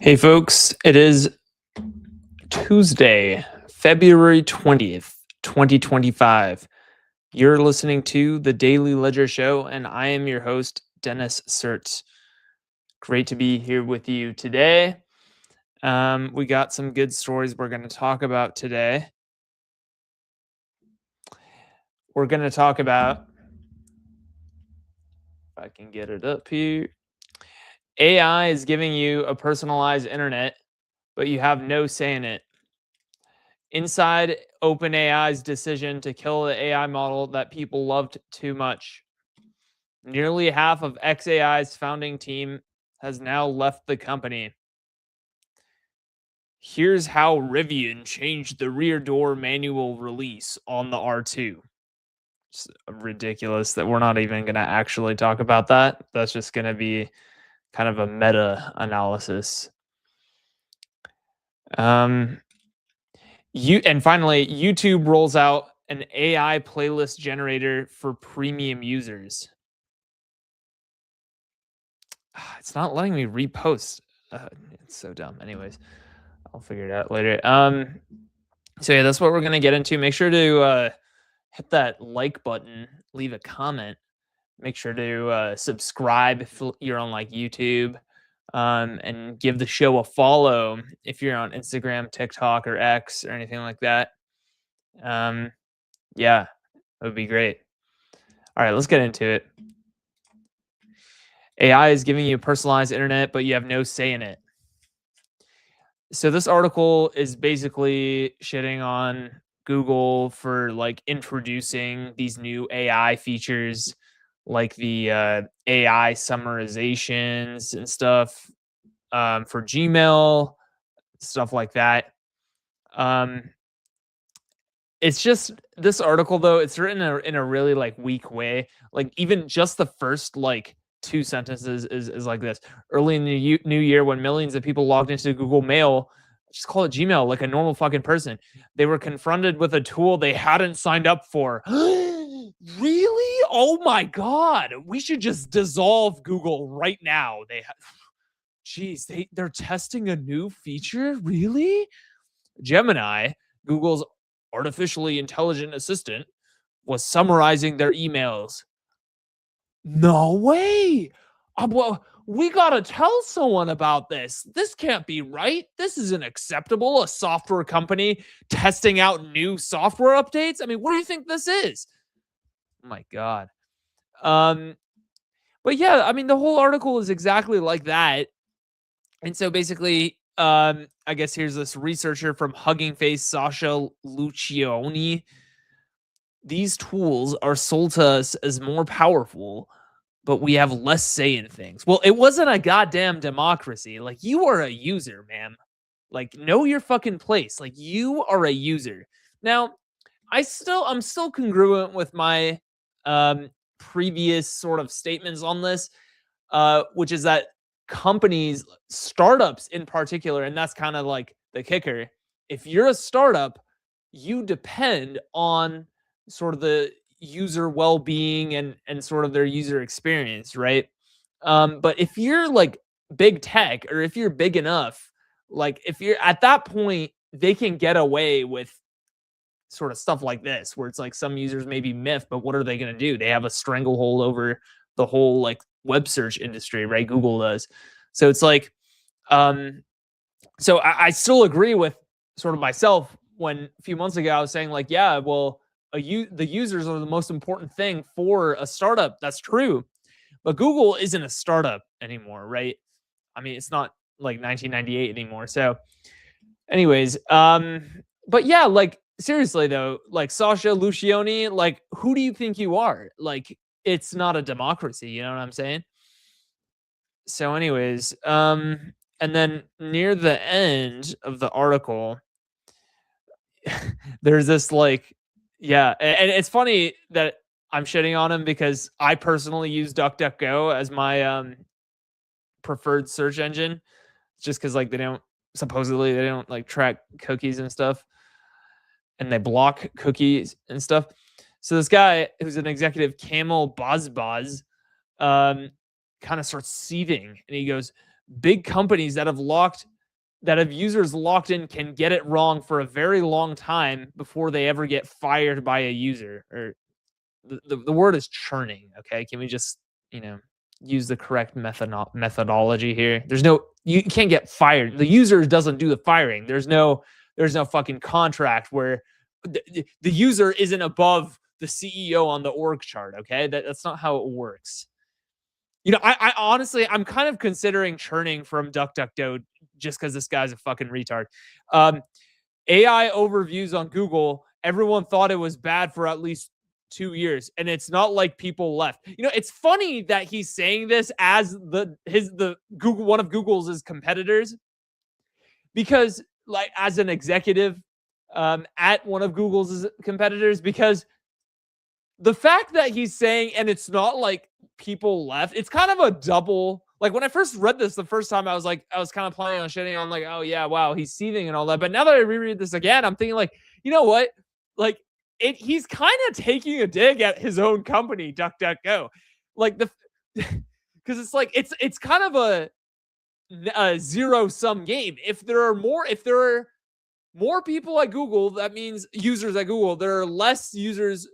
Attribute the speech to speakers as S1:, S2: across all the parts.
S1: Hey, folks, it is Tuesday, February 20th, 2025. You're listening to the Daily Ledger Show, and I am your host, Dennis Sertz. Great to be here with you today. We got some good stories we're going to talk about today. We're going to talk about, if I can get it up here, AI is giving you a personalized internet, but you have no say in it. Inside OpenAI's decision to kill the AI model that people loved too much. Nearly half of xAI's founding team has now left the company. Here's how Rivian changed the rear door manual release on the R2. It's ridiculous that we're not even going to actually talk about that. That's just going to be kind of a meta analysis. And finally, YouTube rolls out an AI playlist generator for premium users. It's not letting me repost. It's so dumb. Anyways, I'll figure it out later. So yeah, that's what we're gonna get into. Make sure to hit that like button, leave a comment. Make sure to subscribe if you're on like YouTube, and give the show a follow if you're on Instagram, TikTok, or X or anything like that. Yeah, that would be great. All right, let's get into it. AI is giving you a personalized internet, but you have no say in it. So this article is basically shitting on Google for like introducing these new AI features like the AI summarizations and stuff for Gmail, stuff like that. It's just this article though, it's written in a really like weak way. Like even just the first like two sentences is like this. Early in the new year, when millions of people logged into Google Mail, just call it Gmail, like a normal fucking person, they were confronted with a tool they hadn't signed up for. Really? Oh my God. We should just dissolve Google right now. They're testing a new feature? Really? Gemini, Google's artificially intelligent assistant, was summarizing their emails. No way. Well, we got to tell someone about this. This can't be right. This isn't acceptable. A software company testing out new software updates. I mean, what do you think this is? Oh my God. But yeah, I mean, the whole article is exactly like that. And so basically, I guess here's this researcher from Hugging Face, Sasha Lucioni. These tools are sold to us as more powerful, but we have less say in things. Well, it wasn't a goddamn democracy. Like, you are a user, man. Like, know your fucking place. Like, you are a user. Now, I'm still congruent with my previous sort of statements on this, which is that companies, startups in particular, and that's kind of like the kicker. If you're a startup, you depend on sort of the user well-being and sort of their user experience, right? But if you're like big tech, or if you're big enough, like if you're at that point, they can get away with sort of stuff like this, where it's like some users may be miffed, but what are they going to do? They have a stranglehold over the whole like web search industry, right? Google does. So it's like, so I still agree with sort of myself when a few months ago I was saying like, yeah, well, the users are the most important thing for a startup. That's true. But Google isn't a startup anymore, right? I mean, it's not like 1998 anymore. So anyways, but yeah, like seriously though, like Sasha Lucioni, like who do you think you are? Like, it's not a democracy, you know what I'm saying? So anyways, and then near the end of the article, there's this like, yeah, and it's funny that I'm shitting on him because I personally use DuckDuckGo as my preferred search engine, just because like they don't like track cookies and stuff, and they block cookies and stuff. So this guy who's an executive, Camel Bazbaz, kind of starts seething, and he goes, big companies that have locked that if users locked in can get it wrong for a very long time before they ever get fired by a user. Or the word is churning. Okay, can we just use the correct methodology here? You can't get fired. The user doesn't do the firing. There's no fucking contract where the user isn't above the CEO on the org chart. Okay, that's not how it works. I honestly, I'm kind of considering churning from DuckDuckGo just because this guy's a fucking retard. AI overviews on Google. Everyone thought it was bad for at least 2 years, and it's not like people left. It's funny that he's saying this as the Google, one of Google's competitors, because like as an executive at one of Google's competitors, because the fact that he's saying, and it's not like people left, it's kind of a double. Like when I first read this the first time, I was kind of planning on shitting on like, oh yeah, wow, he's seething and all that. But now that I reread this again, I'm thinking like, you know what? Like he's kind of taking a dig at his own company, DuckDuckGo. Like because it's like, it's kind of a zero sum game. If there are more people at Google, that means users at Google, there are less users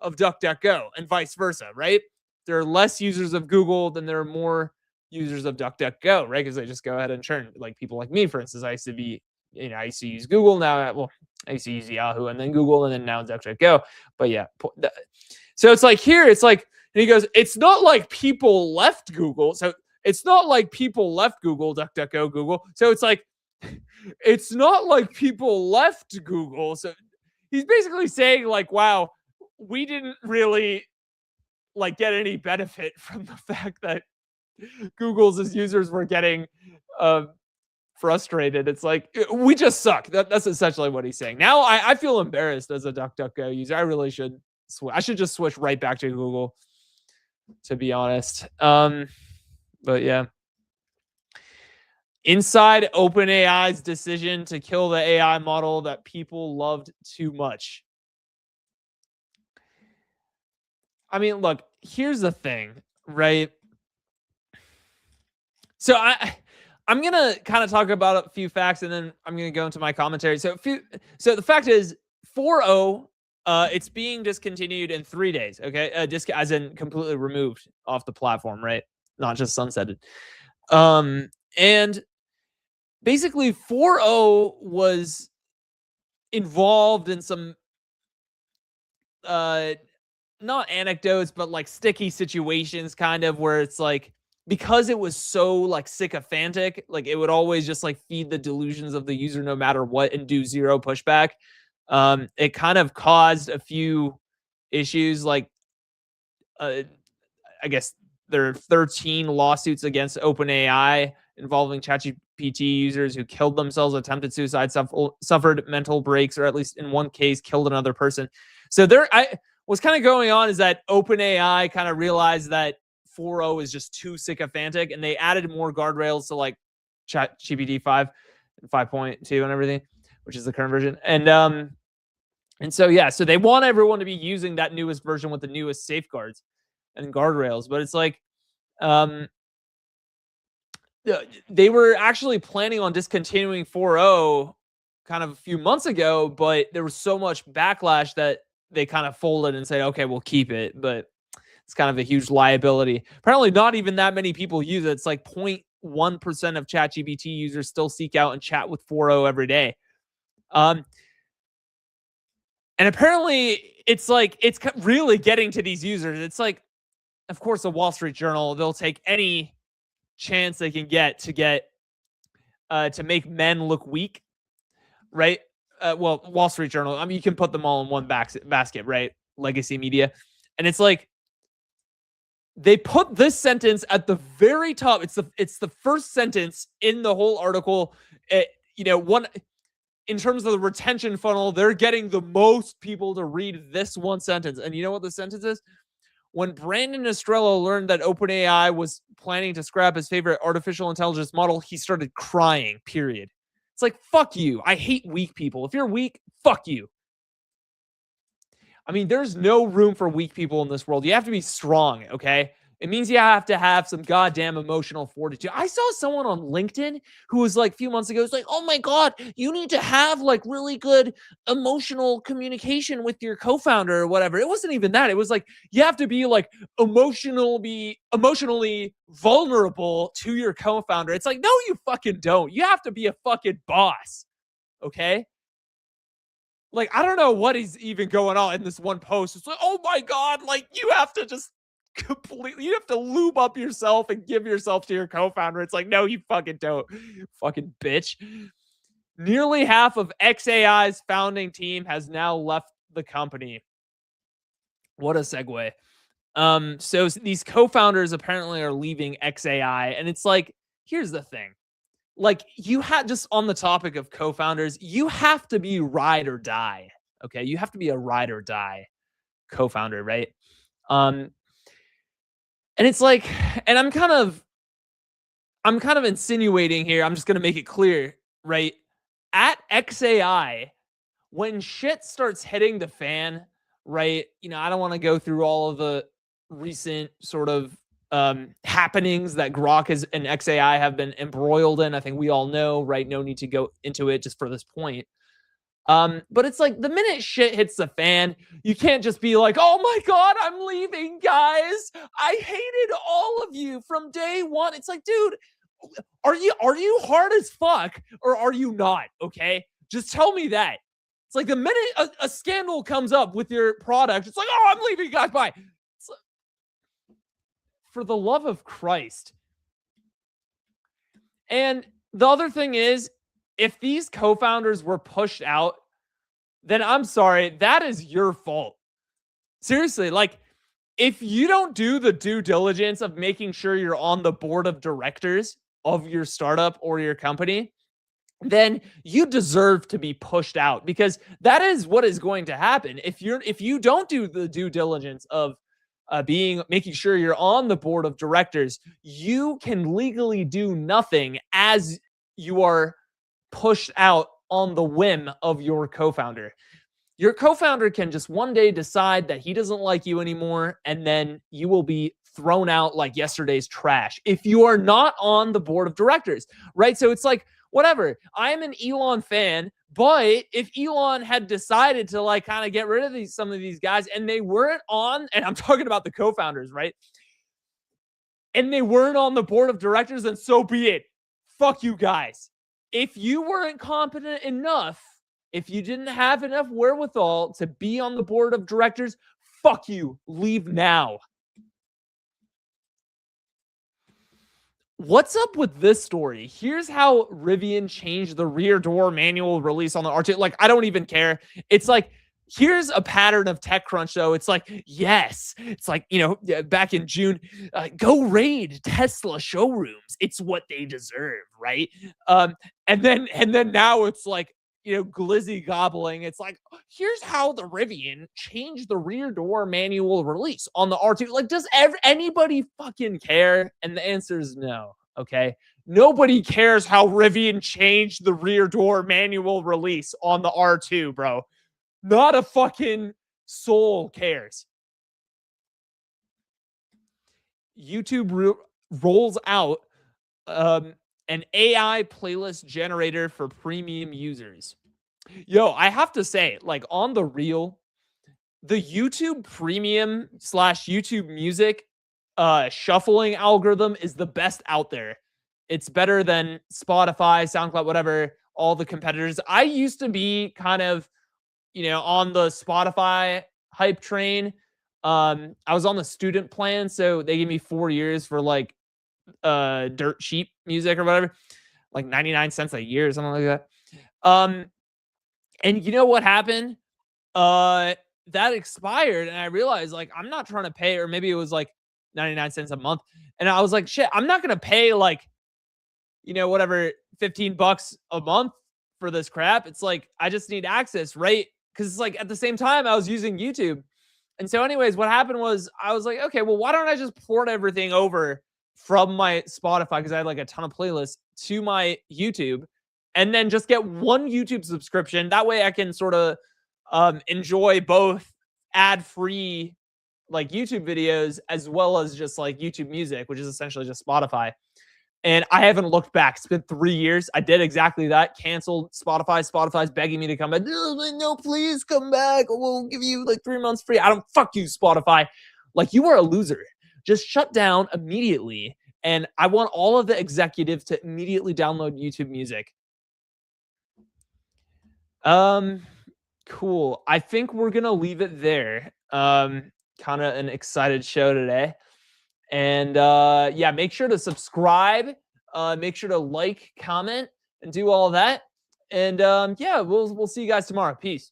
S1: of DuckDuckGo and vice versa, right? There are less users of Google than there are more users of DuckDuckGo, right? Because they just go ahead and churn. Like people like me, for instance, I used to use Google. Now, I used to use Yahoo and then Google and then now DuckDuckGo. But yeah, so it's like here, it's like, and he goes, it's not like people left Google. So it's not like people left Google, DuckDuckGo, Google. So it's like, it's not like people left Google. So he's basically saying like, wow, we didn't really like get any benefit from the fact that Google's users were getting frustrated. It's like, we just suck. That's essentially what he's saying. Now I feel embarrassed as a DuckDuckGo user. I really should I should just switch right back to Google, to be honest. But yeah. Inside OpenAI's decision to kill the AI model that people loved too much. I mean, look, here's the thing, right? So I'm going to kind of talk about a few facts and then I'm going to go into my commentary. So the fact is 4.0, it's being discontinued in 3 days, okay? As in completely removed off the platform, right? Not just sunsetted. And basically 4.0 was involved in some not anecdotes, but like sticky situations, kind of, where it's like, because it was so like sycophantic, like it would always just like feed the delusions of the user no matter what and do zero pushback. It kind of caused a few issues, like I guess there are 13 lawsuits against OpenAI involving ChatGPT users who killed themselves, attempted suicide, suffered mental breaks, or at least in one case killed another person. So what's kind of going on is that OpenAI kind of realized that 4.0 is just too sycophantic, and they added more guardrails to like ChatGPT 5 and 5.2 and everything, which is the current version. And so yeah, so they want everyone to be using that newest version with the newest safeguards and guardrails. But it's like, they were actually planning on discontinuing 4.0 kind of a few months ago, but there was so much backlash that they kind of folded and said, okay, we'll keep it. But it's kind of a huge liability. Apparently not even that many people use it. It's like 0.1% of ChatGPT users still seek out and chat with 4.0 every day. And apparently it's like, it's really getting to these users. It's like, of course, the Wall Street Journal, they'll take any chance they can get to make men look weak, right? Well, Wall Street Journal, I mean, you can put them all in one basket, right? Legacy media. And it's like, they put this sentence at the very top. It's the first sentence in the whole article. One, in terms of the retention funnel, they're getting the most people to read this one sentence. And you know what the sentence is? When Brandon Estrella learned that OpenAI was planning to scrap his favorite artificial intelligence model, he started crying, period. It's like, fuck you. I hate weak people. If you're weak, fuck you. I mean, there's no room for weak people in this world. You have to be strong, okay? It means you have to have some goddamn emotional fortitude. I saw someone on LinkedIn who was like a few months ago, was like, oh my God, you need to have like really good emotional communication with your co-founder or whatever. It wasn't even that. It was like, you have to be like emotionally vulnerable to your co-founder. It's like, no, you fucking don't. You have to be a fucking boss. Okay. Like, I don't know what is even going on in this one post. It's like, oh my God, like you have to just completely, you have to lube up yourself and give yourself to your co-founder. It's like, no, you fucking don't, you fucking bitch. Nearly half of xAI's founding team has now left the company. What a segue. So these co-founders apparently are leaving xAI, and it's like, here's the thing. Like, you had, just on the topic of co-founders, you have to be ride or die. Okay, you have to be a ride or die co-founder, right? And it's like, and I'm kind of insinuating here. I'm just gonna make it clear, right? At xAI, when shit starts hitting the fan, right? You know, I don't want to go through all of the recent sort of happenings that Grok and xAI have been embroiled in. I think we all know, right? No need to go into it just for this point. But it's like the minute shit hits the fan, you can't just be like, oh my God, I'm leaving, guys. I hated all of you from day one. It's like, dude, are you hard as fuck or are you not? Okay. Just tell me that. It's like the minute a scandal comes up with your product, it's like, oh, I'm leaving, guys. Bye. Like, for the love of Christ. And the other thing is, if these co-founders were pushed out, then I'm sorry, that is your fault. Seriously, like, if you don't do the due diligence of making sure you're on the board of directors of your startup or your company, then you deserve to be pushed out, because that is what is going to happen. If you don't do the due diligence of making sure you're on the board of directors, you can legally do nothing as you are pushed out on the whim of your co-founder. Your co-founder can just one day decide that he doesn't like you anymore, and then you will be thrown out like yesterday's trash if you are not on the board of directors, right? So it's like, whatever. I'm an Elon fan, but if Elon had decided to like kind of get rid of some of these guys and they weren't on, and I'm talking about the co-founders, right? And they weren't on the board of directors, then so be it. Fuck you guys. If you weren't competent enough, if you didn't have enough wherewithal to be on the board of directors, fuck you. Leave now. What's up with this story? Here's how Rivian changed the rear door manual release on the R2. Like, I don't even care. It's like, here's a pattern of TechCrunch, though. It's like, yes. It's like, you know, back in June, go raid Tesla showrooms. It's what they deserve, right? And then now it's like, you know, glizzy gobbling. It's like, here's how the Rivian changed the rear door manual release on the R2. Like, does anybody fucking care? And the answer is no. Okay. Nobody cares how Rivian changed the rear door manual release on the R2, bro. Not a fucking soul cares. YouTube rolls out an AI playlist generator for premium users. Yo, I have to say, like, on the real, the YouTube premium / YouTube music shuffling algorithm is the best out there. It's better than Spotify, SoundCloud, whatever, all the competitors. I used to be kind of, you know, on the Spotify hype train. I was on the student plan, so they gave me 4 years for like dirt cheap music or whatever, like 99 cents a year or something like that. And you know what happened? That expired, and I realized, like, I'm not trying to pay, or maybe it was like 99 cents a month. And I was like, shit, I'm not going to pay like, you know, whatever, $15 a month for this crap. It's like, I just need access, right? Because it's like, at the same time, I was using YouTube. And so anyways, what happened was, I was like, okay, well, why don't I just port everything over from my Spotify, because I had like a ton of playlists, to my YouTube, and then just get one YouTube subscription. That way I can sort of enjoy both ad-free like YouTube videos as well as just like YouTube Music, which is essentially just Spotify. And I haven't looked back. It's been 3 years. I did exactly that. Canceled Spotify. Spotify's begging me to come back. No, please come back. We'll give you like 3 months free. I don't, fuck you, Spotify. Like, you are a loser. Just shut down immediately. And I want all of the executives to immediately download YouTube Music. Cool. I think we're gonna leave it there. Kind of an excited show today. And yeah, make sure to subscribe. Make sure to like, comment, and do all that. And yeah, we'll see you guys tomorrow. Peace.